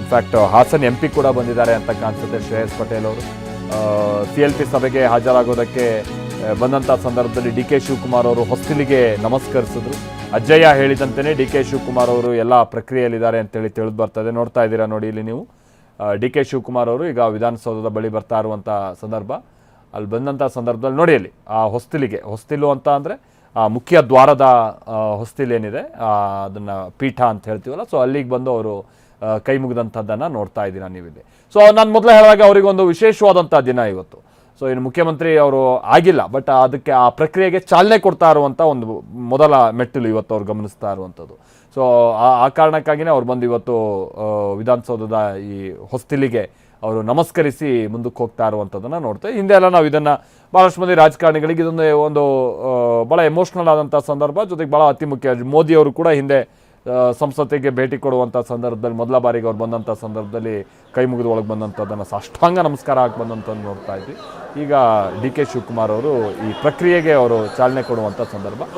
In fact Haasan MP ಕೂಡ ಬಂದಿದ್ದಾರೆ ಅಂತ ಕಾಣಿಸುತ್ತೆ ಶ್ರೇಯಸ್ ಪಟೇಲ್ ಅವರು. CLP ಸಭೆಗೆ ಹಾಜರಾಗೋದಕ್ಕೆ ಬಂದಂಥ ಸಂದರ್ಭದಲ್ಲಿ DK ಶಿವಕುಮಾರ್ ಅವರು ಹೊಸ್ತಿಲಿಗೆ ನಮಸ್ಕರಿಸಿದ್ರು. ಅಜ್ಜಯ್ಯ ಹೇಳಿದಂತೆಯೇ DK ಶಿವಕುಮಾರ್ ಅವರು ಎಲ್ಲ ಪ್ರಕ್ರಿಯೆಯಲ್ಲಿದ್ದಾರೆ ಅಂತೇಳಿ ತಿಳಿದು ಬರ್ತದೆ. ನೋಡ್ತಾ ಇದ್ದೀರಾ ನೋಡಿ ಇಲ್ಲಿ ನೀವು. DK ಶಿವಕುಮಾರ್ ಅವರು ಈಗ ವಿಧಾನಸೌಧದ ಬಳಿ ಬರ್ತಾ ಇರುವಂಥ ಸಂದರ್ಭ. ಅಲ್ಲಿ ಬಂದಂಥ ಸಂದರ್ಭದಲ್ಲಿ ನೋಡಿ ಅಲ್ಲಿ ಆ ಹೊಸ್ತಿಲು ಅಂತ ಅಂದರೆ ಮುಖ್ಯ ದ್ವಾರದ ಹೊಸ್ತಿಲೇನಿದೆ ಅದನ್ನು ಪೀಠ ಅಂತ ಹೇಳ್ತೀವಲ್ಲ, ಸೊ ಅಲ್ಲಿಗೆ ಬಂದು ಅವರು ಕೈ ಮುಗಿದಂಥದ್ದನ್ನು ನೋಡ್ತಾ ಇದ್ದೀರಾ ನೀವಿಲ್ಲಿ. ಸೊ ನಾನು ಮೊದಲೇ ಹೇಳಿದಾಗ ಅವರಿಗೊಂದು ವಿಶೇಷವಾದಂಥ ದಿನ ಇವತ್ತು. ಸೊ ಇನ್ನು ಮುಖ್ಯಮಂತ್ರಿ ಅವರು ಆಗಿಲ್ಲ, ಬಟ್ ಅದಕ್ಕೆ ಆ ಪ್ರಕ್ರಿಯೆಗೆ ಚಾಲನೆ ಕೊಡ್ತಾ ಇರುವಂಥ ಒಂದು ಮೊದಲ ಮೆಟ್ಟಿಲು ಇವತ್ತು ಅವ್ರು ಗಮನಿಸ್ತಾ ಇರುವಂಥದ್ದು. ಸೊ ಆ ಕಾರಣಕ್ಕಾಗಿಯೇ ಅವ್ರು ಬಂದು ಇವತ್ತು ವಿಧಾನಸೌಧದ ಈ ಹೊಸ್ತಿಲಿಗೆ ಅವರು ನಮಸ್ಕರಿಸಿ ಮುಂದಕ್ಕೆ ಹೋಗ್ತಾ ಇರುವಂಥದ್ದನ್ನು ನೋಡ್ತೇವೆ. ಹಿಂದೆ ಎಲ್ಲ ನಾವು ಇದನ್ನು ಭಾಳಷ್ಟು ಮಂದಿ ರಾಜಕಾರಣಿಗಳಿಗೆ ಇದೊಂದು ಒಂದು ಭಾಳ ಎಮೋಷ್ನಲ್ ಆದಂಥ ಸಂದರ್ಭ. ಜೊತೆಗೆ ಭಾಳ ಅತಿ ಮುಖ್ಯ, ಮೋದಿಯವರು ಕೂಡ ಹಿಂದೆ ಸಂಸತ್ತಿಗೆ ಭೇಟಿ ಕೊಡುವಂಥ ಸಂದರ್ಭದಲ್ಲಿ ಮೊದಲ ಬಾರಿಗೆ ಅವ್ರು ಬಂದಂಥ ಸಂದರ್ಭದಲ್ಲಿ ಕೈ ಮುಗಿದು ಒಳಗೆ ಬಂದಂಥದ್ದನ್ನು ಸಾಷ್ಟಾಂಗ ನಮಸ್ಕಾರ ಹಾಕಿ ಬಂದಂಥದ್ದು ನೋಡ್ತಾ ಇದ್ವಿ. ಈಗ DK ಶಿವಕುಮಾರ್ ಅವರು ಈ ಪ್ರಕ್ರಿಯೆಗೆ ಅವರು ಚಾಲನೆ ಕೊಡುವಂಥ ಸಂದರ್ಭ.